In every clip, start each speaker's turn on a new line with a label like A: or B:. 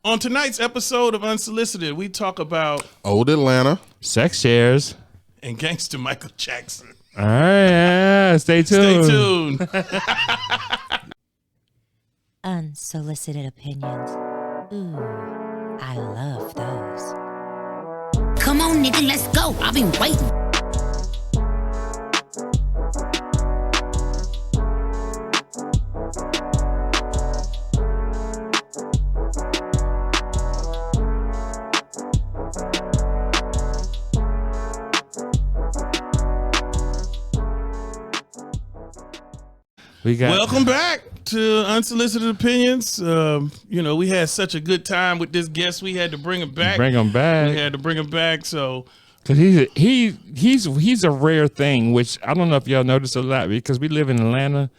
A: On tonight's episode of Unsolicited, we talk about
B: Old Atlanta,
C: sex shares,
A: and Gangsta Michael Jackson.
C: All right, yeah, stay tuned.
A: Stay tuned.
D: Unsolicited opinions. Ooh, I love those.
E: Come on, nigga, let's go. I've been waiting.
A: Welcome back to Unsolicited Opinions. We had such a good time with this guest. We had to bring him back. We had to bring him back. So,
C: because he's a rare thing, which I don't know if y'all notice a lot because we live in Atlanta.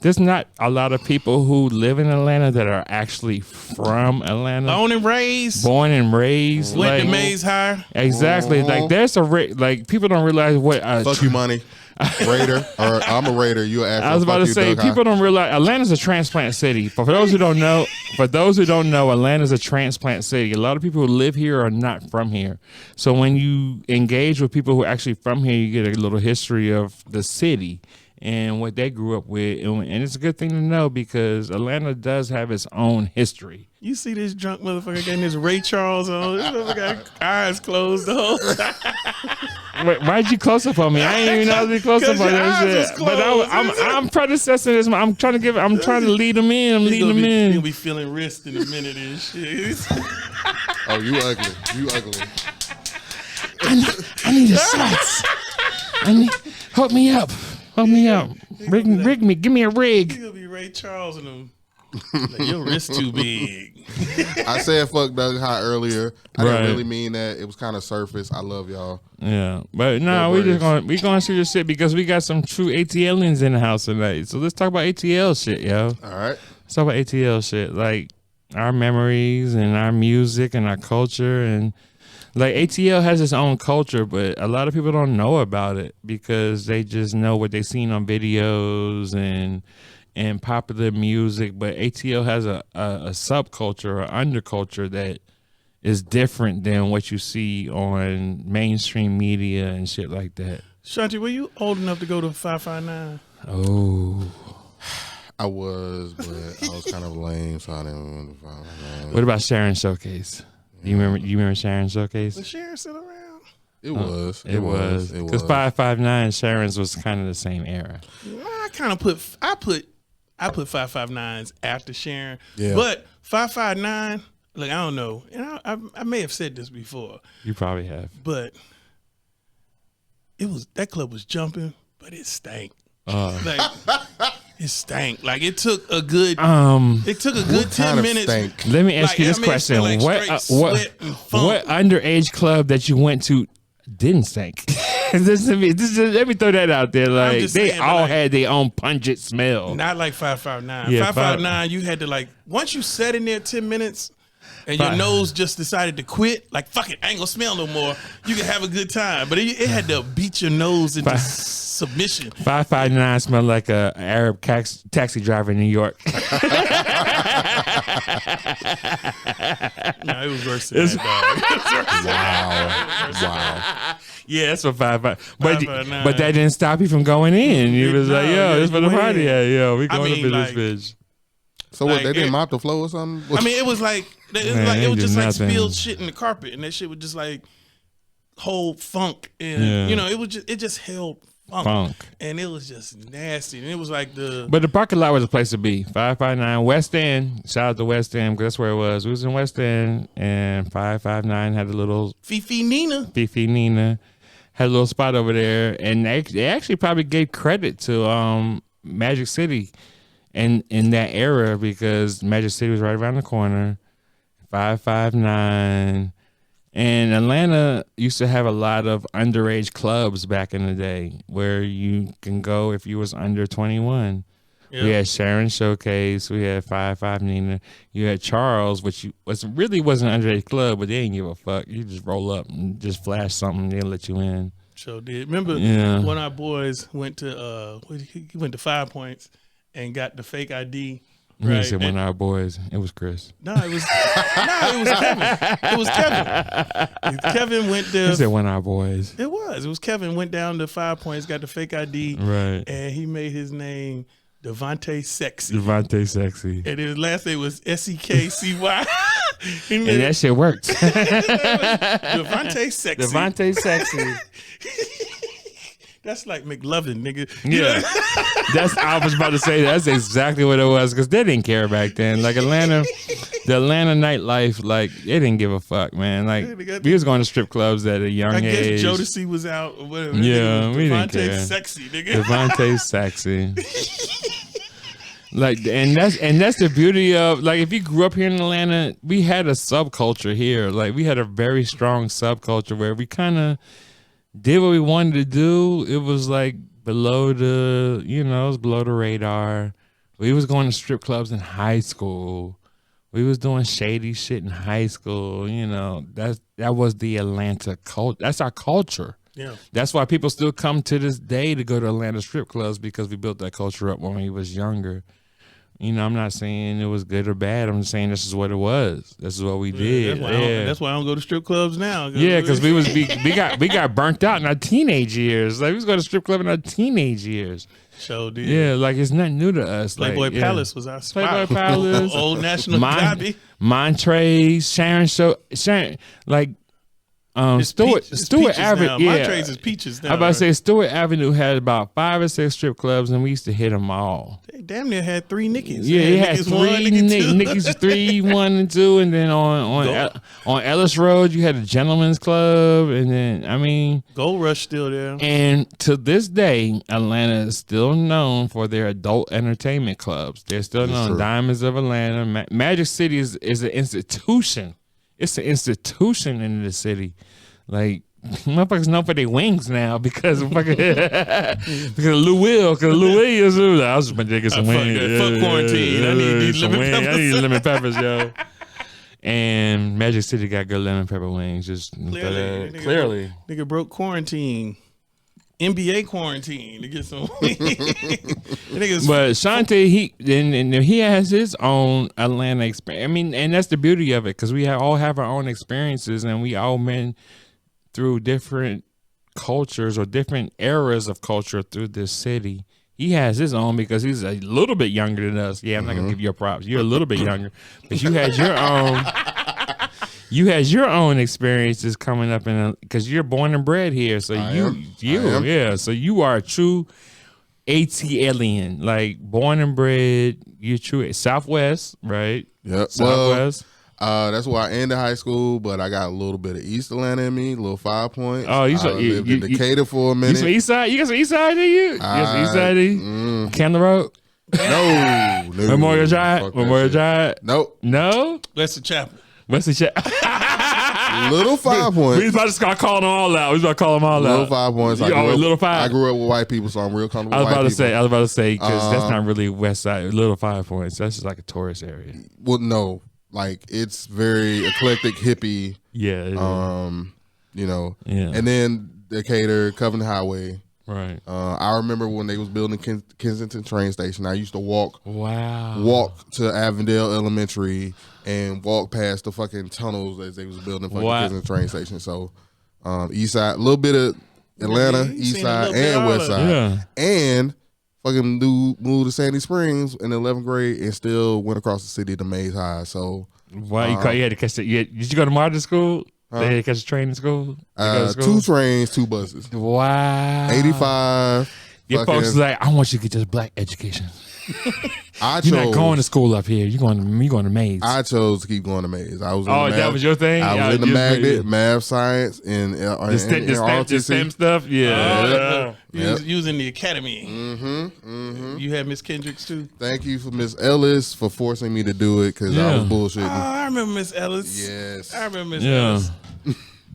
C: There's not a lot of people who live in Atlanta that are actually from Atlanta.
A: Born and raised.
C: Went
A: to Mays High.
C: Exactly. Like there's people don't realize what.
B: Fuck you, money. Raider, or I'm a Raider. You ask.
C: I was about to say, people don't realize Atlanta's a transplant city. For those who don't know, Atlanta's a transplant city. A lot of people who live here are not from here. So when you engage with people who are actually from here, you get a little history of the city and what they grew up with, and it's a good thing to know because Atlanta does have its own history.
A: You see this drunk motherfucker getting his Ray Charles on? This motherfucker got eyes closed the whole time.
C: Why'd you close up on me? I ain't even know to be close up on that shit. But I'm predecessing this. I'm trying to lead them in. I'm leading them in.
A: He'll be feeling wrist in a minute and shit.
B: Oh, you ugly. You ugly.
C: I need a shots. Hook me up. Hook me up. Rig me. Give me a rig.
A: He'll be Ray Charles in them. Like, your wrist too big.
B: I said fuck Doug High earlier. I didn't really mean that. It was kind of surface. I love y'all.
C: Yeah, but no, we gonna shoot your shit because we got some true ATLians in the house tonight. So let's talk about ATL shit, yo.
B: All right.
C: Let's talk about ATL shit, like our memories and our music and our culture, and like ATL has its own culture, but a lot of people don't know about it because they just know what they've seen on videos and popular music. But ATL has a subculture or underculture that is different than what you see on mainstream media and shit like that.
A: Shanti, were you old enough to go to 559?
C: Oh,
B: I was, but I was kind of lame, so I didn't want to 559.
C: What about Sharon Showcase? You remember Sharon Showcase?
A: Was Sharon still around?
B: It was.
C: Because 559 Sharon's was kind of the same era.
A: I kind of put 559s after Sharon.
B: Yeah.
A: But 559, like, I don't know. And I may have said this before.
C: You probably have.
A: But that club was jumping, but it stank. It stank. Like, it took a good 10 minutes.
B: Stank?
C: Let me ask you this question.
A: Like
C: what underage club that you went to didn't stink? Let me throw that out there. Like, they all had their own pungent smell.
A: Not like 559.
C: Yeah,
A: 559, you had to, like, once you sat in there 10 minutes and your nose just decided to quit, like, fuck it, I ain't gonna smell no more, you could have a good time. But it had to beat your nose into submission.
C: 559 smelled like a Arab taxi driver in New York.
A: No, it was worse than that, dog.
B: Wow.
C: Yeah, that's what 559. But that didn't stop you from going in. You was like, yo, this for the party. Yeah, yo, we going up in this bitch.
B: So what? They didn't mop the floor or something?
A: I mean, it was like it was just like spilled shit in the carpet, and that shit would just like hold funk, and it just held funk, and it was just nasty, and it was like
C: But the parking lot was a place to be. 559 West End. Shout out to West End because that's where it was. We was in West End, and 559 had a little
A: Fifi Nina
C: had a little spot over there, and they actually probably gave credit to Magic City in that era because Magic City was right around the corner. 559. And Atlanta used to have a lot of underage clubs back in the day where you can go if you was under 21. Yep. We had Sharon Showcase. We had 559. You had Charles, which really wasn't an underage club, but they didn't give a fuck. You just roll up and just flash something. They'll let you in.
A: Sure did. Remember one of our boys went to 5 Points and got the fake ID
C: He
A: Right.
C: said one of our boys. It was Chris.
A: It was Kevin. It was Kevin. Kevin went there.
C: He said one of our boys.
A: It was Kevin went down to 5 points, got the fake ID,
C: Right.
A: and he made his name Devontae Sexy.
C: Devontae Sexy.
A: And his last name was SEKCY.
C: And that shit worked.
A: Devontae Sexy.
C: Devontae Sexy.
A: That's like McLovin, nigga.
C: Yeah. I was about to say that's exactly what it was because they didn't care back then. Like Atlanta, the Atlanta nightlife, like they didn't give a fuck, man. Like we was going to strip clubs at a young age.
A: I guess Jodeci was out or whatever.
C: Yeah, we didn't care.
A: Devontae Sexy, nigga.
C: Devontae Sexy. Like and that's the beauty of like if you grew up here in Atlanta, we had a subculture here. Like we had a very strong subculture where we kind of did what we wanted to do. It was like below the, it was below the radar. We was going to strip clubs in high school. We was doing shady shit in high school. That was the Atlanta culture. That's our culture.
A: Yeah.
C: That's why people still come to this day to go to Atlanta strip clubs because we built that culture up when we was younger. I'm not saying it was good or bad. I'm just saying this is what it was. This is what we did.
A: That's why I don't go to strip clubs now.
C: Yeah, because we got burnt out in our teenage years. Like we was going to strip club in our teenage years.
A: So did.
C: Yeah, like it's nothing new to us.
A: Playboy Palace was our spot.
C: Playboy Palace,
A: Old National Derby.
C: Montrose, Sharon, like. Stewart Avenue. Yeah,
A: Montrose is Peaches now.
C: I'm about to say Stewart Avenue had about 5 or 6 strip clubs, and we used to hit them all.
A: They damn near had 3 Nickies.
C: Yeah, it had 3 Nickies, 3, 1, and 2, and then on Ellis Road you had a Gentleman's Club, and then
A: Gold Rush still there.
C: And to this day, Atlanta is still known for their adult entertainment clubs. They're still known.
B: True.
C: Diamonds of Atlanta, Magic City is an institution. It's an institution in the city. Like motherfuckers know for their wings now because of Lou Will. Because Lou Williams, I was just about to get some wings.
A: Fuck quarantine. I need these lemon peppers.
C: I need lemon peppers, yo. And Magic City got good lemon pepper wings. Just clearly.
A: Nigga broke quarantine. NBA quarantine to get some wings.
C: But Ashanta, he has his own Atlanta experience. And that's the beauty of it because we all have our own experiences and we all been through different cultures or different eras of culture through this city. He has his own because he's a little bit younger than us. Yeah, I'm not gonna give you your props. You're a little bit younger, but you had your own. You had your own experiences coming up because you're born and bred here. So so you are a true ATLian, like born and bred. You're true Southwest, right?
B: Yep.
C: Southwest.
B: That's why I ended high school, but I got a little bit of East Atlanta in me, a little 5 points.
C: Oh,
B: I lived in Decatur for a minute.
C: You some East Side? You got some East Side in you? You got some East Side in you? Candler Road?
B: No.
C: Memorial Drive? Memorial Drive?
B: Nope.
C: No?
A: Wesley Chapel.
C: Wesley Chapel.
B: Little 5 points.
C: We was about to start calling them all out. Little
B: 5 points. I grew up with white people, so I'm real comfortable with white people.
C: I was about to say, because that's not really West Side. Little 5 points. That's just like a tourist area.
B: Well, no. Like, it's very eclectic, hippie.
C: Yeah.
B: Yeah. And then Decatur, Covenant Highway.
C: Right.
B: I remember when they was building Kensington train station. I used to walk to Avondale Elementary and walk past the fucking tunnels as they was building fucking Kensington train station. So, East Side, a little bit of Atlanta, East Side and West Side, and fucking moved to Sandy Springs in the 11th grade and still went across the city to Mays High. So,
C: you had to catch that? Did you go to modern school? They had to catch a train in school?
B: 2 trains, 2 buses.
C: Wow.
B: 85.
C: Your folks was like, I want you to get this black education.
B: You're
C: not going to school up here. You're going to Mays.
B: I chose to keep going to Mays. I was.
C: That was your thing.
B: I was in the magnet, math, science, and
C: the STEM stuff. Yeah.
A: You was in the academy. You had Miss Kendricks too.
B: Thank you for Miss Ellis for forcing me to do it because I was bullshitting.
A: Oh, I remember Miss Ellis.
B: Yes,
A: I remember Miss Ellis.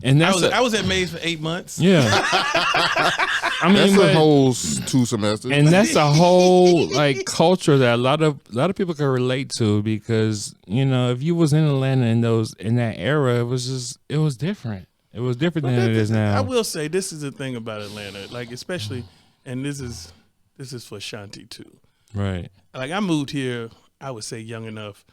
C: And
A: I was at Mays for 8 months.
C: Yeah.
B: That's a whole 2 semesters.
C: And that's a whole like culture that a lot of people can relate to because, if you was in Atlanta in that era, it was different. It was different than it is now.
A: I will say this is the thing about Atlanta, like especially, and this is for Shanti too.
C: Right.
A: Like I moved here I would say, young enough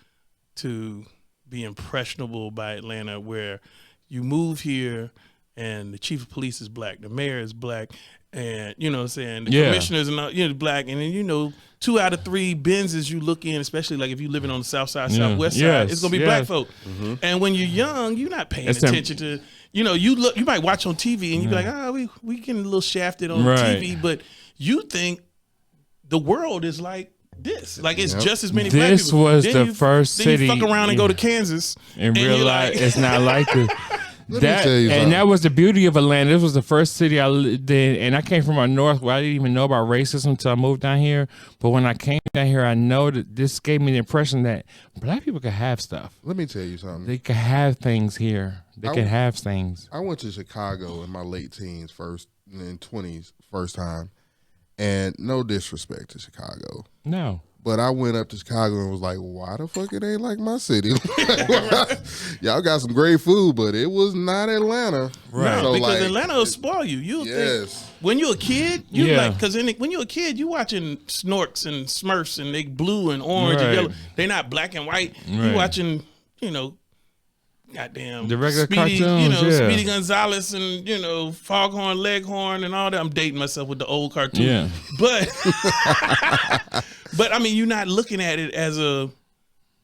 A: to be impressionable by Atlanta, where you move here and the chief of police is black, the mayor is black, and you know what I'm saying, the commissioners and all, black, and then 2 out of 3 Benzes you look in, especially like if you living on the south side, southwest side, it's gonna be black folk. And when you're young, you're not paying attention to, you might watch on TV and you be like, we getting a little shafted on TV, but you think the world is like this, like it's just as many black people.
C: This was the first city.
A: Then you fuck around and go to Kansas
C: and realize it's not like this.
B: Let me tell you something.
C: And that was the beauty of Atlanta. This was the first city I lived in, and I came from a north where I didn't even know about racism until I moved down here. But when I came down here, I know that this gave me the impression that black people could have stuff.
B: Let me tell you something.
C: They could have things here. They can have things.
B: I went to Chicago in my late teens, in 20s, first time, and no disrespect to Chicago.
C: No.
B: But I went up to Chicago and was like, why the fuck it ain't like my city? Y'all got some great food, but it was not Atlanta.
A: Right. No, because Atlanta will spoil you. You'll think, when you're a kid, because when you're a kid, you watching Snorks and Smurfs and they blue and orange and yellow. They not black and white. You watching, goddamn
C: the regular
A: Speedy,
C: cartoons,
A: Speedy Gonzalez and Foghorn Leghorn and all that. I'm dating myself with the old cartoon, but but I mean, you're not looking at it as a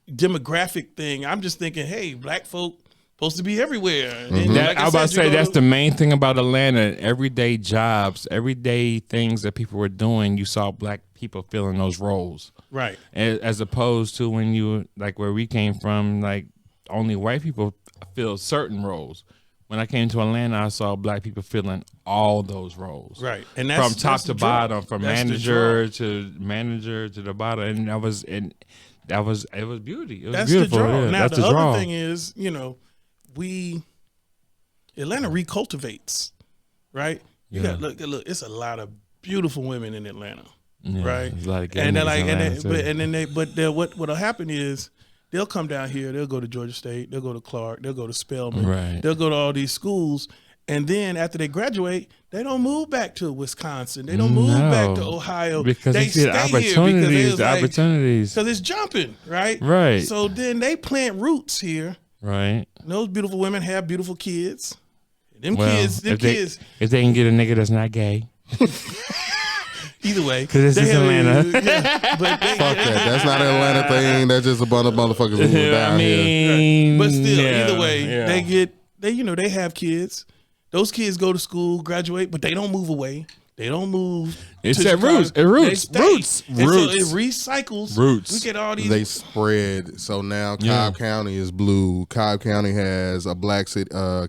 A: demographic thing. I'm just thinking, hey, black folk supposed to be everywhere. And
C: I was about to say that's the main thing about Atlanta. Everyday jobs, everyday things that people were doing. You saw black people filling those roles,
A: right?
C: As opposed to when you like where we came from, like. Only white people fill certain roles. When I came to Atlanta, I saw black people filling all those roles,
A: right? And that's,
C: from top to bottom, from manager to the bottom, and it was beauty. It was beautiful.
A: The draw.
C: Yeah,
A: now
C: that's
A: the
C: the
A: other
C: draw.
A: thing is, Atlanta recultivates, right? You got look. It's a lot of beautiful women in Atlanta, right?
C: There's a lot of
A: and they're like,
C: but
A: what'll happen is. They'll come down here. They'll go to Georgia State. They'll go to Clark. They'll go to Spelman.
C: Right.
A: They'll go to all these schools. And then after they graduate, they don't move back to Wisconsin. They don't move back to Ohio.
C: Because
A: they
C: see the opportunities.
A: Because it's jumping, right?
C: Right.
A: So then they plant roots here.
C: Right.
A: And those beautiful women have beautiful kids. If
C: they can get a nigga that's not gay.
A: Either way,
C: because this is Atlanta.
B: Fuck that. That's not an Atlanta thing. That's just a bunch of motherfuckers moving down here.
A: But still, either way, they have kids. Those kids go to school, graduate, but they don't move away. They don't move.
C: It's at roots. Roots.
A: So it recycles.
C: Roots.
A: We get all these.
B: They spread. So now Cobb County is blue. Cobb County has a black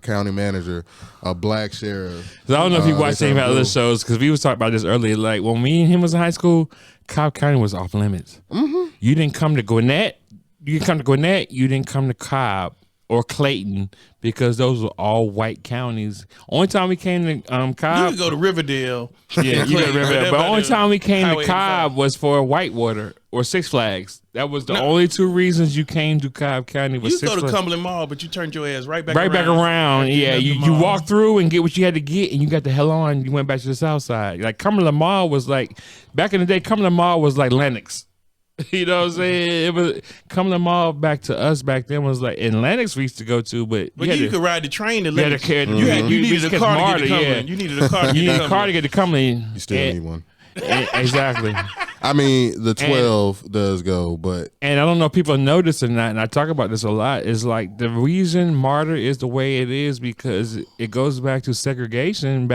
B: county manager, a black sheriff.
C: So I don't know if you watched any other shows because we was talking about this earlier. Like when me and him was in high school, Cobb County was off limits. Mm-hmm. You didn't come to Gwinnett. You didn't come to Cobb or Clayton because those were all white counties. Only time we came to Cobb,
A: you could go to Riverdale.
C: Yeah, you go to Riverdale. But only time we came
A: Highway
C: to Cobb was for Whitewater or Six Flags. That was the only 2 reasons you came to Cobb County. Was
A: you
C: Six
A: go to
C: Flags.
A: Cumberland Mall, but you turned your ass right back
C: around. Yeah, you walked through and get what you had to get, and you got the hell on. You went back to the south side. Like Cumberland Mall was like back in the day. Cumberland Mall was like Lenox. You know what I'm saying? It was Cumberland Mall back to us back then was like in Lenox we used to go to, but
A: you could ride the train to Lenox.
C: You needed a car to get to Cumberland.
A: You needed a car to get to Cumberland.
B: You still need one.
C: Exactly.
B: I mean, the 12 does go, but
C: and I don't know if people notice or not, and I talk about this a lot. Is like the reason Martyr is the way it is because it goes back to segregation.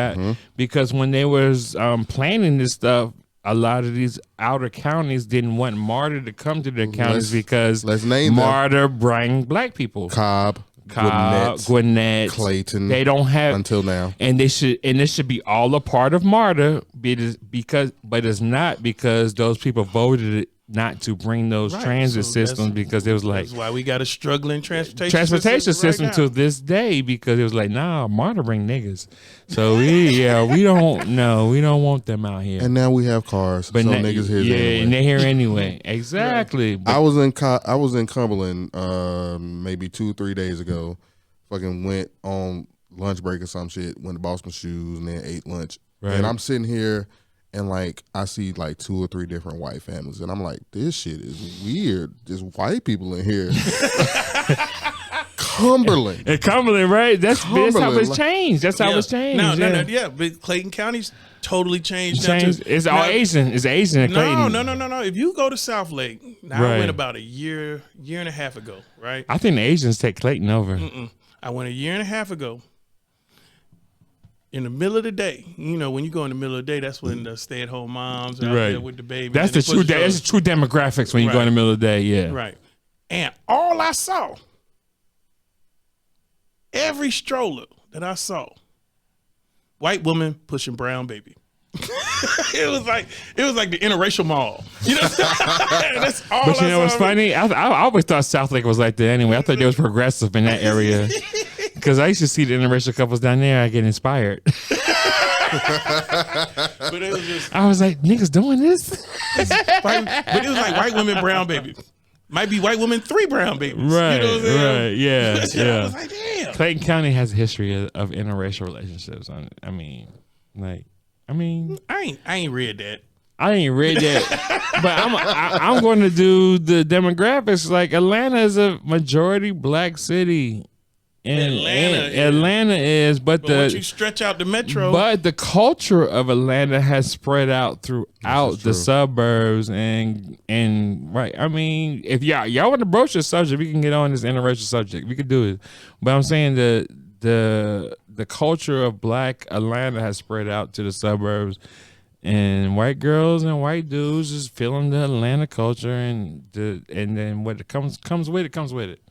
C: Because when they was planning this stuff. A lot of these outer counties didn't want Martyr to come to their counties because Martyr bring black people.
B: Cobb,
C: Gwinnett,
B: Clayton.
C: They don't have
B: until now,
C: and this should be all a part of Martyr. But it's not because those people voted it not to bring those transit systems because it was like
A: that's why we got a struggling transportation
C: system
A: right
C: to this day because it was like Martyr bring niggas, so we don't want them out here.
B: And now we have cars, but so niggas here. Anyway.
C: And they're here anyway. Exactly.
B: Right. I was in Cumberland maybe 2-3 days ago. Fucking went on lunch break or some shit. Went to Boston Shoes and then ate lunch. Right. And I'm sitting here. and like I see like 2 or 3 different white families, and I'm like, this shit is weird. There's white people in here. Cumberland.
C: And Cumberland, right? That's how it's
B: Like,
C: changed. That's how it's changed.
A: No, but Clayton County's totally changed.
C: It's all Asian. It's Asian in Clayton.
A: No. If you go to South Lake, I went about a year and a half ago, right?
C: I think the Asians take Clayton over.
A: I went a year and a half ago. In the middle of the day, you know, when you go in the middle of the day, that's when the stay-at-home moms are out there with the baby.
C: That's the true. That's the true demographics when you go in the middle of the day. Yeah,
A: right. And all I saw, every stroller that I saw, white woman pushing brown baby. it was like the interracial mall. You know, that's all.
C: But you know what's funny? I always thought South Lake was like that anyway. I thought they was progressive in that area because I used to see the interracial couples down there. I get inspired.
A: But it was just,
C: I was like, niggas doing this.
A: but it was like white women, brown baby. Might be white women, 3 brown babies.
C: Right,
A: you know what I'm saying?
C: right, yeah, yeah.
A: I was like, damn.
C: Clayton County has a history of interracial relationships. I mean,
A: I ain't read that.
C: I ain't read that, but I'm going to do the demographics. Like Atlanta is a majority black city. And Atlanta is, but
A: once you stretch out the metro,
C: but the culture of Atlanta has spread out throughout the suburbs and right. I mean, if y'all want to broach the subject, we can get on this interracial subject. We could do it, but I'm saying the culture of black Atlanta has spread out to the suburbs, and white girls and white dudes just feeling the Atlanta culture, and then what comes with it.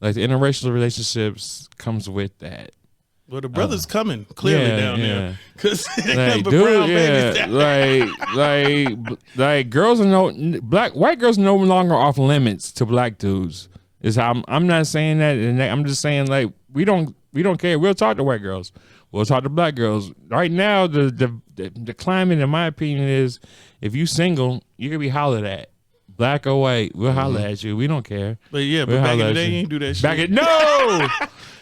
C: Like the interracial relationships comes with that.
A: Well, the brother's coming clearly down there because
C: like, like girls are white girls are no longer off limits to black dudes. Is how I'm not saying that, and I'm just saying like we don't care. We'll talk to white girls. We'll talk to black girls. Right now, the climate, in my opinion, is if you single, you can be hollered at. Black or white, we'll holler at you. We don't care.
A: But back in the day, you ain't do that shit.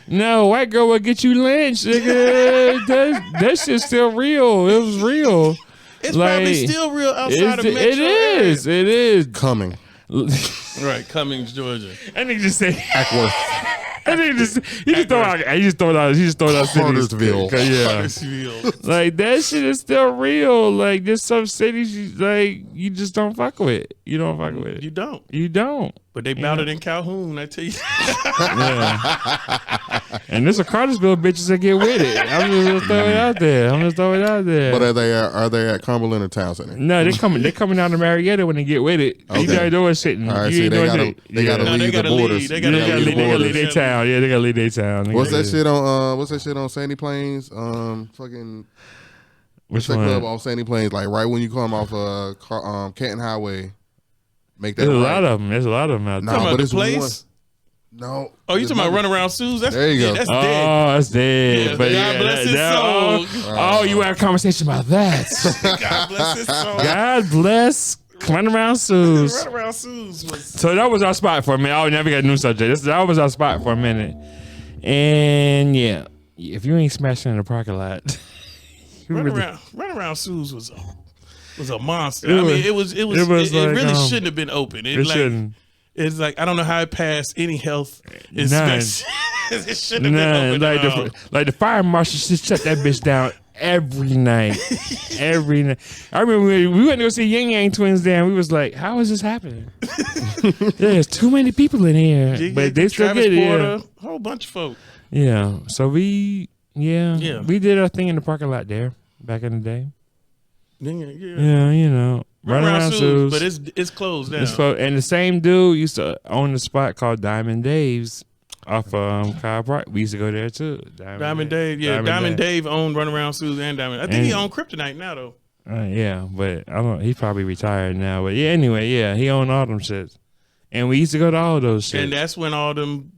C: No, white girl will get you lynched, nigga. that shit's still real. It was real.
A: It's probably still real outside of metro.
C: It is.
B: Coming.
A: Right, Cummings, Georgia.
C: I think just say
B: Ackworth.
C: I think he just throw out
B: Cartersville.
C: Yeah. Like that shit is still real. Like there's some cities you just don't fuck with. You don't fuck with it.
A: You don't. But they bout it in Calhoun, I tell you.
C: Yeah. And there's a Cartersville bitches that get with it. I'm just gonna throw it out there.
B: But are they at Cumberland or Town Center?
C: No, they're coming out of Marietta when they get with it.
B: Okay.
C: You doing shit.
B: All right, see, they gotta leave the borders.
A: They gotta
C: leave their town. Yeah, they gotta leave their town.
B: What's that shit on Sandy Plains? Fucking
C: which
B: one?
C: Club
B: off Sandy Plains, like right when you come off Canton Highway. Make that.
C: There's a lot of them. There's a lot of them out there.
A: No, but it's place.
B: No.
A: Oh, you talking about Run Around Sue's?
B: There you go.
A: That's
C: dead.
A: Oh,
C: that's dead.
A: Yeah,
C: but
A: God bless his soul.
C: Oh, you had a conversation about that.
A: God bless his soul.
C: God bless Run Around Sue's.
A: Run Around Sue's was... So
C: that was our spot for a minute. Oh, we never got a new subject. That was our spot for a minute. And yeah, if you ain't smashing in the parking lot.
A: Run Around Sue's was a monster. It really shouldn't have been open. It shouldn't. It's like I don't know how it passed any health inspection. It shouldn't have been open.
C: Like the fire marshal should shut that bitch down every night. Every night. I remember we went to go see Yin Yang Twins there, and we was like, "How is this happening? There's too many people in here." But they still get it.
A: A whole bunch of folk.
C: Yeah. So we did our thing in the parking lot there back in the day. Yeah, you know. Run Around Sue's,
A: but it's closed down.
C: And the same dude used to own the spot called Diamond Dave's off Kyle Park. We used to go there too.
A: Diamond Dave, yeah. Diamond Dave owned Run Around Sue's and Diamond. I think he owned Kryptonite now though.
C: Yeah, but I don't. He probably retired now. But yeah, anyway, yeah, he owned all them shits, and we used to go to all those shits.
A: And that's when all them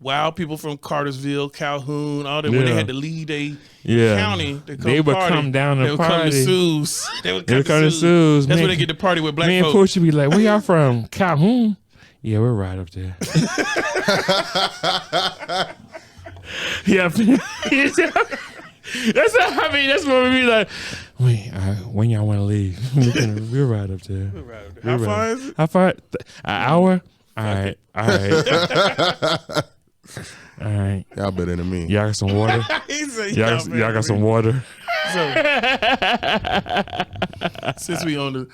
A: wild people from Cartersville, Calhoun, all them when they had to leave a county,
C: they would come down to party.
A: Come to Sue's. They would come
C: to Sue's.
A: That's where they get to party with black
C: folks. Me and
A: folks.
C: Pooch would be like, "Where y'all from? Calhoun? Yeah, we're right up there." Yeah, that's what we be like. when y'all want to leave? We're right up there.
A: How far is it?
C: How far? An hour? All right. All right.
B: Y'all better than me.
C: Y'all got some water? Y'all got some water?
A: So, since we on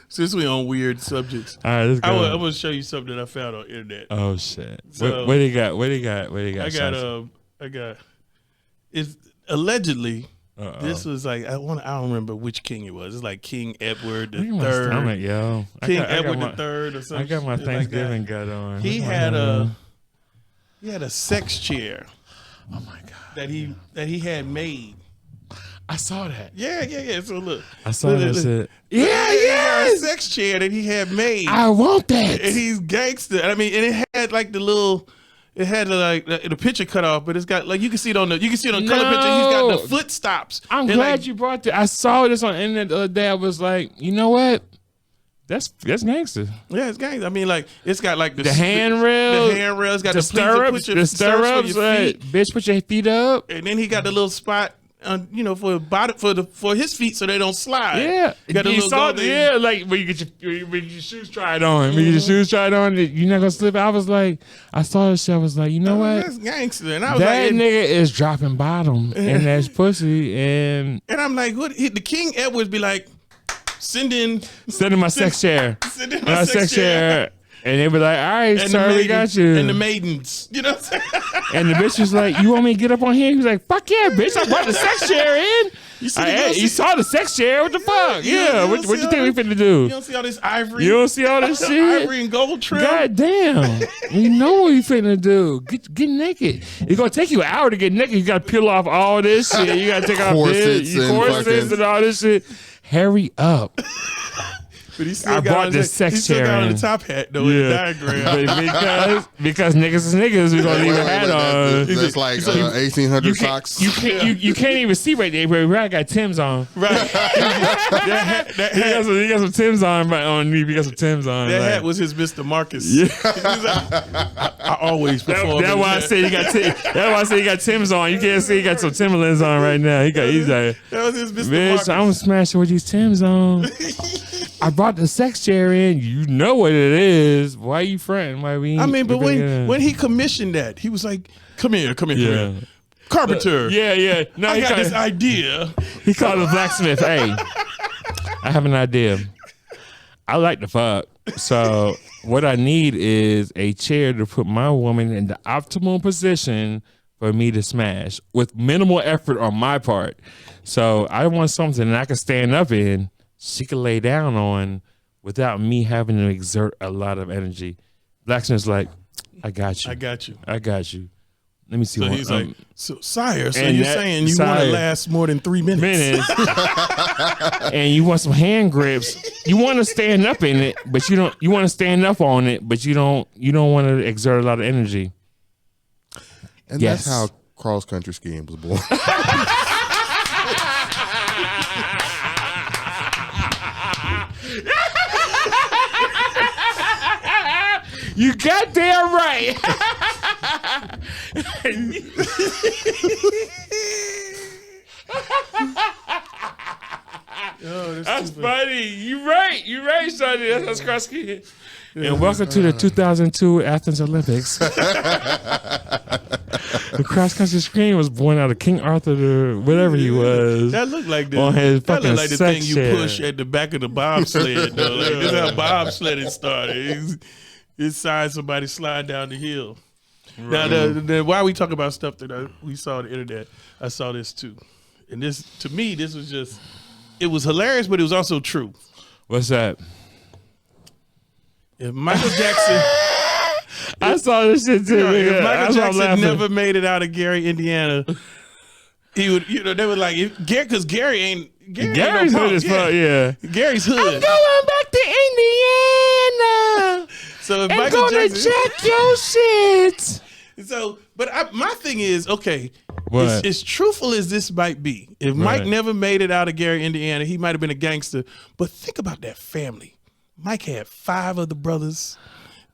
A: weird subjects,
C: all right, let's go.
A: I'm gonna show you something that I found on the internet.
C: Oh shit!
A: So,
C: what do you got?
A: I got. It's allegedly. This was like I don't remember which king it was. It's like King Edward the Third. King Edward the Third or something.
C: I got my Thanksgiving gut on.
A: He had a sex chair.
C: Oh my god!
A: That he had made.
C: I saw that.
A: Yeah. So look,
C: I saw that shit.
A: Yeah. A sex chair that he had made.
C: I want that.
A: And he's gangster. I mean, and it had like the picture cut off, but it's got like you can see it on color picture. He's got the foot stops.
C: I'm glad you brought that. I saw this on the internet the other day. I was like, you know what? That's gangster.
A: Yeah, it's gangster. I mean, like it's got like
C: the handrail.
A: The handrail. It's got
C: the stirrups. The stirrups. Bitch, put your feet up.
A: And then he got the little spot. For his feet so they don't slide.
C: Yeah, you saw like when you get your shoes tried on. When you get your shoes tried on, you're not gonna slip. I saw this shit. I was like, you know what?
A: That's gangster. And I was
C: that nigga is dropping bottom in that pussy. And
A: I'm like, what? The King Edwards be like, send in
C: my sex chair.
A: Send in my sex chair.
C: And they were like, all right, sir, we got you.
A: And the maidens, you know what I'm saying?
C: And the bitch was like, you want me to get up on here? He was like, fuck yeah, bitch, I brought the sex chair in. You saw the sex chair? What the fuck? Yeah, what you think we finna do?
A: You don't see all this ivory?
C: You don't see all this shit?
A: Ivory and gold trim?
C: God damn. You know what you finna do. Get naked. It's gonna take you an hour to get naked. You gotta peel off all this shit. You gotta take off corsets and all this shit. Hurry up.
A: But he still got the sex chair. He still got on the top hat though in the diagram.
C: because niggas is niggas, we gonna leave a hat on.
B: That's like 1800 socks.
C: You can't even see right there. But I got Tim's on.
A: Right.
C: He got some Tim's on on me. He got some Tim's on.
A: That hat was his Mr. Marcus. Yeah. I always perform.
C: That's why I said he got. That's why I said he got Tim's on. You can't see he got some Timberlands on right now. He's like,
A: that was his Mr.
C: Bitch,
A: Marcus.
C: I'm smashing with these Tim's on. I brought the sex chair in. You know what it is. Why are you fronting? Why we?
A: I mean, but when he commissioned that, he was like, "Come here, Carpenter."
C: Yeah. No,
A: I got this idea.
C: He called the blacksmith. Hey, I have an idea. I like to fuck. So what I need is a chair to put my woman in the optimal position for me to smash with minimal effort on my part. So I want something that I can stand up in. She can lay down on without me having to exert a lot of energy. Blacksmith's like, I got you. Let me see.
A: So he's like, sire, so you're saying you want to last more than 3 minutes.
C: And you want some hand grips. You want to stand up in it, but you don't. You want to stand up on it, but you don't want to exert a lot of energy.
B: And that's how cross country skiing was born.
C: You goddamn right. That's funny. You right, Sonny. That's cross skiing. And welcome to the 2002 Athens Olympics. The cross country skiing was born out of King Arthur, whatever he was.
A: That looked like
C: the
A: thing you push at the back of the bobsled. Though, like this is how bobsledding started. It's size somebody slide down the hill. Right. Now, while we talk about stuff that we saw on the internet, I saw this too, and this to me, this was just, it was hilarious, but it was also true.
C: What's that?
A: If Michael Jackson.
C: I saw this shit too.
A: If Michael Jackson never made it out of Gary, Indiana, he would, they were like, because Gary's
C: hood as fuck, yeah.
A: Gary's hood.
C: I'm going back to Indiana.
A: So if
C: I'm
A: Michael
C: gonna
A: Jackson,
C: check your shit.
A: So, but my thing is, okay,
C: what?
A: As truthful as this might be, if Mike never made it out of Gary, Indiana, he might have been a gangster. But think about that family. Mike had 5 of the brothers.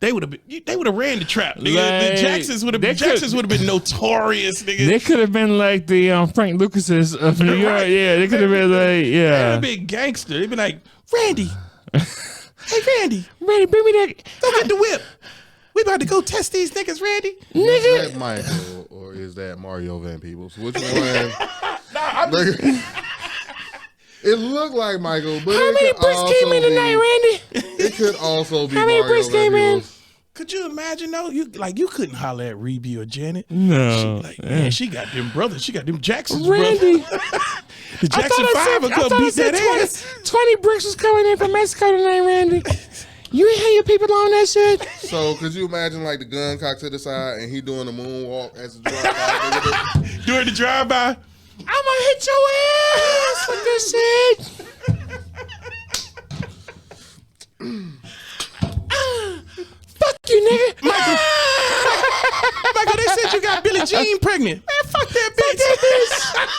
A: They would have ran the trap. Nigga.
C: Like,
A: the Jacksons would have been notorious, nigga.
C: They could have been like the Frank Lucases of New York.
A: Right.
C: Yeah, they could have been like,
A: They would
C: yeah.
A: have been gangster. They'd be like, Randy. Hey, Randy.
C: Randy, bring me that.
A: Go get the whip. We about to go test these niggas, Randy.
B: Is that Michael or is that Mario Van Peebles? Which one? It looked like Michael, but
C: How many bricks came in tonight, Randy?
B: It could also be
C: How many
B: Mario
C: bricks
B: Van
C: came in?
B: Peebles.
A: Could you imagine though? You couldn't holler at Reby or Janet.
C: No.
A: Man, she got them brothers. She got them Jacksons,
C: Randy.
A: brother. The Jackson 5 will come beat that ass.
C: 20 bricks was coming in from Mexico tonight, Randy. You ain't had your people on that shit.
B: So could you imagine like the gun cocked to the side and he doing the moonwalk as a drive-by?
A: During the drive-by.
C: I'm gonna hit your ass with this shit. Fuck you, nigga.
A: Michael, they said you got Billie Jean pregnant. Man, fuck that bitch.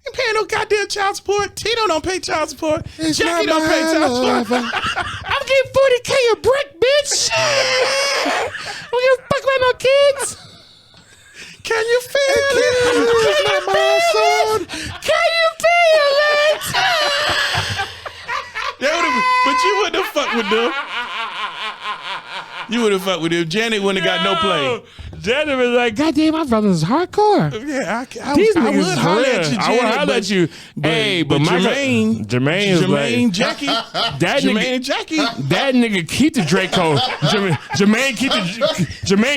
A: Ain't paying no goddamn child support. Tito don't pay child support. Jackie don't pay child support.
C: I'm getting 40K a brick, bitch. I don't give a fuck about no kids.
A: Can you feel it?
C: Can you feel it?
A: But you wouldn't have fucked with them. You would have fucked with him. Janet wouldn't have got no play.
C: Janet was like, God damn, my brother's hardcore.
A: Yeah,
C: These
A: I
C: niggas
A: would holler at you, Janet.
C: I would holler at you. Hey, but Jermaine is like,
A: Jackie,
C: that
A: Jermaine
C: nigga,
A: and Jackie.
C: that nigga keep the Draco. Jermaine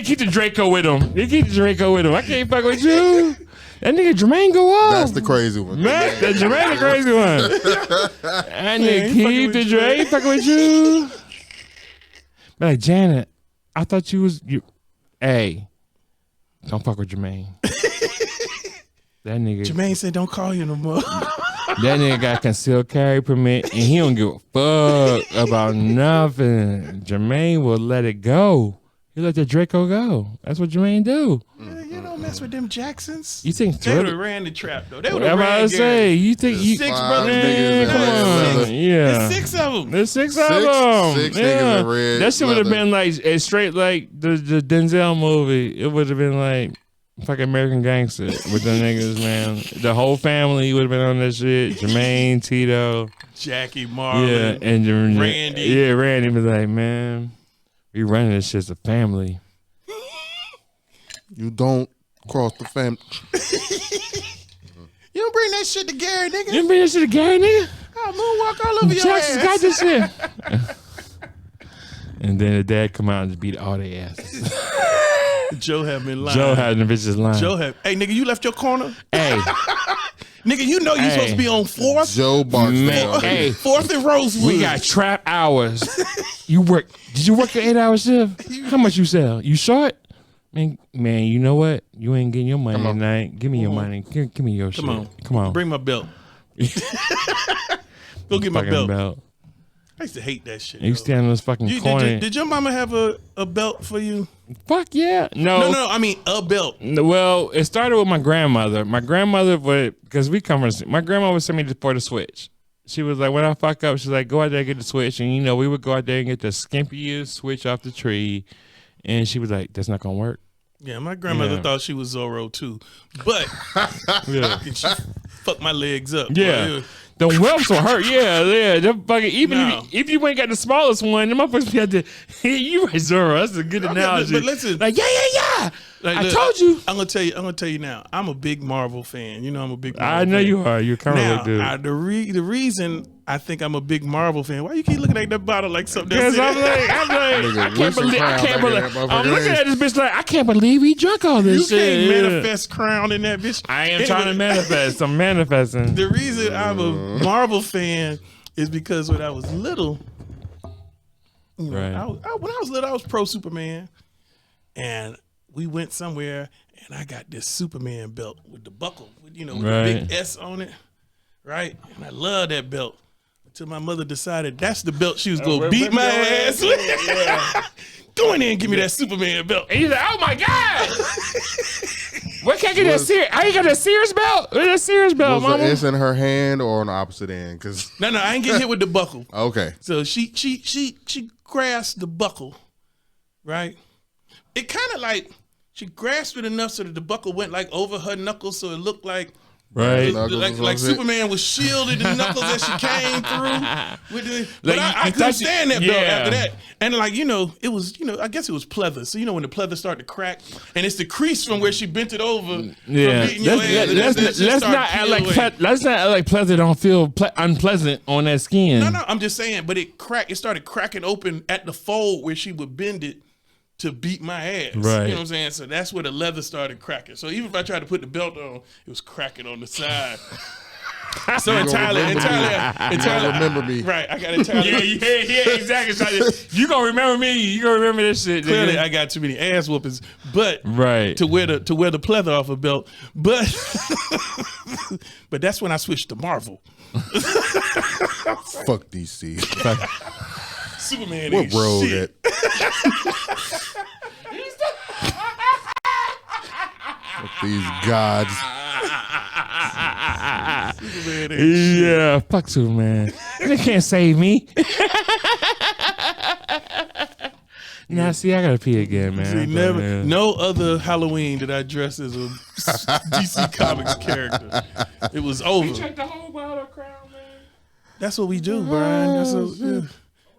C: keep the Draco with him. He keep the Draco with him. I can't fuck with you. That nigga Jermaine go off.
B: That's the crazy one.
C: Man, that Jermaine the crazy one. That nigga keep the Dre fucking with you. But like, Janet, I thought you. Hey, don't fuck with Jermaine. That nigga.
A: Jermaine said, "Don't call you no more."
C: That nigga got concealed carry permit, and he don't give a fuck about nothing. Jermaine will let it go. He let the Draco go. That's what Jermaine do.
A: You don't mess with them Jacksons.
C: You think
A: They would have ran the trap though? They would have
C: Whatever I
A: ran
C: say, you think you?
A: Six
B: Five
A: brothers.
B: niggas
C: Come
B: in
C: on, yeah.
A: There's 6 of them.
C: There's 6 of them.
B: Six niggas in red
C: That shit would have
B: leather.
C: been like a straight like the Denzel movie. It would have been like fucking American Gangster with them niggas, man. The whole family would have been on that shit. Jermaine, Tito,
A: Jackie, Marlon.
C: yeah, and
A: Randy.
C: Yeah, Randy was like, man, we running this shit as a family.
B: You don't cross the family.
A: You don't bring that shit to Gary, nigga.
C: You didn't bring that shit to Gary, nigga?
A: I'll moonwalk all over your
C: Jackson's
A: ass.
C: got this shit. And then the dad come out and just beat all their asses.
A: Joe had me lying.
C: Joe had the bitches lying.
A: Hey, nigga, you left your corner?
C: Hey.
A: Nigga, you know you supposed to be on 4th?
B: Joe
C: Man,
B: Barksdale.
C: hey.
A: 4th and Rosewood.
C: We got trap hours. Did you work your 8-hour shift? How much you sell? You short? Man, you know what? You ain't getting your money tonight. Give me your money. Give me your shit. Come on.
A: Bring my belt. Go get my
C: Fucking
A: belt. I used to hate that shit.
C: You stand on this fucking corner.
A: Did your mama have a belt for you?
C: Fuck yeah. No,
A: I mean a belt.
C: Well, it started with my grandmother. My grandmother would, because we come from, my grandma would send me for the Switch. She was like, when I fuck up, she's like, go out there and get the Switch. And, we would go out there and get the skimpiest Switch off the tree. And she was like, that's not going to work.
A: Yeah, my grandmother thought she was Zorro too. But she fucked my legs up.
C: Yeah. The whelps will hurt. Yeah. Them fucking, even if you ain't got the smallest one, them motherfuckers be out there. You right, Zorro. That's a good analogy.
A: But listen.
C: Like, yeah.
A: Like,
C: I told you.
A: I'm gonna tell you now. I'm a big Marvel fan. You know I'm a big Marvel
C: I know
A: fan.
C: you are. You're kind of
A: Now,
C: dude.
A: the reason I think I'm a big Marvel fan. Why you keep looking at that bottle like something
C: Because
A: else?
C: I can't believe. I'm looking at this bitch like, I can't believe he drunk all this
A: You
C: shit.
A: can't manifest crown in that bitch.
C: I am trying to manifest. I'm manifesting.
A: The reason I'm a Marvel fan is because when I was little,
C: Right.
A: when I was little, I was pro Superman, and we went somewhere, and I got this Superman belt with the buckle, with the big S on it, right? And I love that belt until my mother decided that's the belt she was gonna beat my ass with. Go in there and give me that Superman belt.
C: And he's like, oh my God. What can't get that Sears? I ain't got that Sears belt. Where's that Sears belt,
B: Was the
C: mama?
B: S in her hand or on the opposite end? Cause
A: No, I ain't getting hit with the buckle.
B: okay.
A: So she grasped the buckle right? It kind of like she grasped it enough so that the buckle went like over her knuckles, so it looked like.
C: Right.
A: Like Superman was shielded the knuckles as she came through. But I couldn't stand that belt after that. And like, it was, I guess it was pleather. So, when the pleather started to crack and it's the crease from where she bent it over.
C: Yeah. Let's not act like pleather don't feel unpleasant on that skin.
A: No, I'm just saying, but it started cracking open at the fold where she would bend it to beat my ass.
C: Right.
A: You know what I'm saying? So that's where the leather started cracking. So even if I tried to put the belt on, it was cracking on the side. So entirely
B: remember me.
A: Right, I got entirely.
C: Yeah, exactly. You gonna remember me. You gonna remember this shit.
A: Clearly, I got too many ass whoopings, but
C: right
A: to wear the pleather off a belt. But but that's when I switched to Marvel.
B: Fuck DC.
A: Superman.
B: What
A: ain't
B: road
A: shit.
B: These gods.
C: Yeah, fuck Superman. They can't save me. Nah, see, I gotta pee again, man.
A: See, no other Halloween did I dress as a DC Comics character. It was over.
C: You checked the whole bottle of Crown, man.
A: That's what we do, Brian.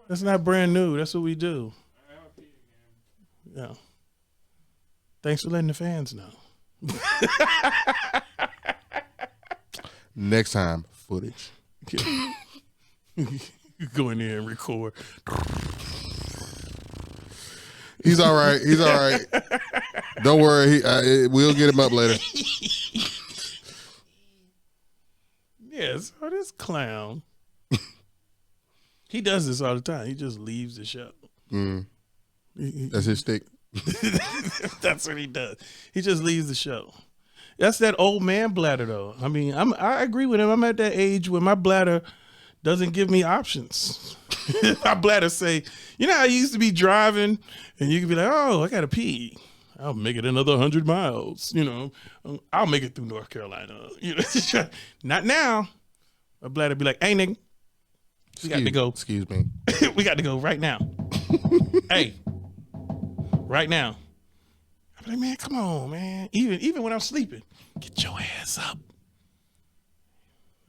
A: That's not brand new. That's what we do. Yeah. Thanks for letting the fans know.
B: Next time, footage.
A: Go in there and record.
B: He's all right. Don't worry. We'll get him up later.
A: Yes, this clown. He does this all the time. He just leaves the show.
B: That's his stick.
A: That's what he does. He just leaves the show. That's that old man bladder, though. I mean, I agree with him. I'm at that age where my bladder doesn't give me options. My bladder say, how you used to be driving and you could be like, oh, I gotta pee. I'll make it another 100 miles. I'll make it through North Carolina. Not now. My bladder be like, hey, nigga, we got to go.
B: Excuse me.
A: We got to go right now. Hey, right now. I'm like, man, come on, man. Even when I'm sleeping, get your ass up.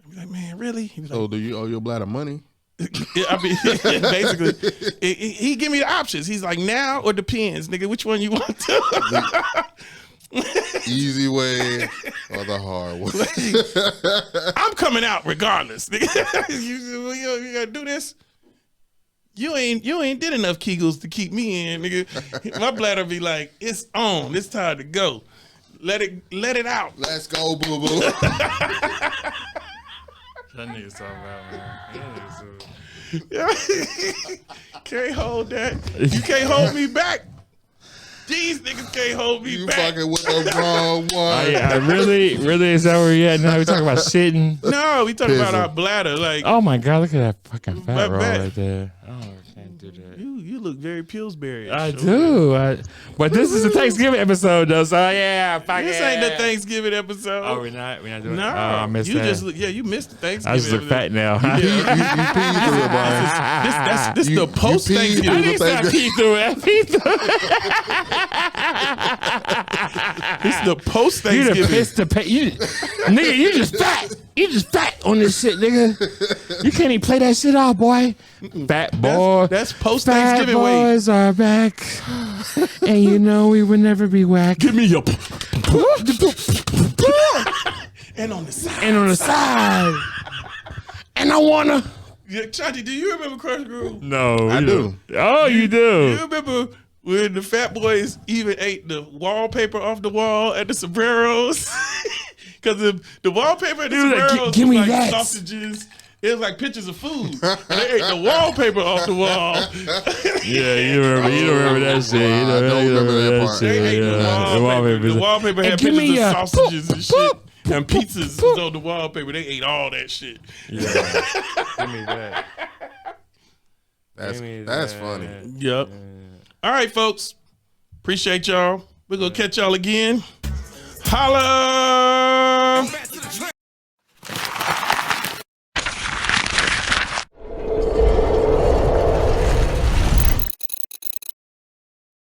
A: I'm like, man, really? He was like,
B: do you owe your bladder money?
A: I mean, basically, he give me the options. He's like, now or depends, nigga. Which one you want to?
B: Easy way or the hard way?
A: I'm coming out regardless, nigga. You gotta do this. You ain't did enough Kegels to keep me in, nigga. My bladder be like, it's on. It's time to go. Let it out.
B: Let's go, boo boo.
C: That nigga's talking about, man.
A: Can't hold that. You can't hold me back. These niggas can't hold me
B: you
A: back.
B: Fucking with the wrong one.
C: I really, is that where we at now? We talking about shitting?
A: No, we talking about our bladder. Like,
C: oh my God, look at that fucking fat roll
A: back.
C: right there. Oh, I can't do that.
A: You look very Pillsbury.
C: I do. But this is the Thanksgiving episode, though. So yeah,
A: this ain't the Thanksgiving episode.
C: Oh, we're not doing it.
A: No,
C: I missed
A: you
C: that.
A: you missed the Thanksgiving.
C: I just look fat now.
B: You peed through it, Brian.
A: This the post Thanksgiving.
C: I think I pee through it.
A: This is the post Thanksgiving.
C: You the piss to pay. Nigga, you just fat. You just fat on this shit, nigga. You can't even play that shit out, boy. Fat boy.
A: That's post Thanksgiving weight.
C: Fat boys are back, and we will never be whack.
A: Give me your. And on the side. And I wanna. Yeah, Chanti, do you remember Crush Groove?
C: No,
B: I do.
C: Oh, you do.
A: You remember when the fat boys even ate the wallpaper off the wall at the sombreros? Because the wallpaper at the sombreros
C: give me
A: was like
C: that.
A: sausages. It was like pictures of food. They ate the wallpaper off the wall.
C: Yeah, you remember that shit. You
B: don't remember that part.
A: They ate the wallpaper. The wallpaper had pictures of sausages and shit. And pizzas was on the wallpaper. They ate all that shit.
C: Yeah. Give me that.
B: That's funny.
A: Yep. All right, folks. Appreciate y'all. We're going to catch y'all again. Holla!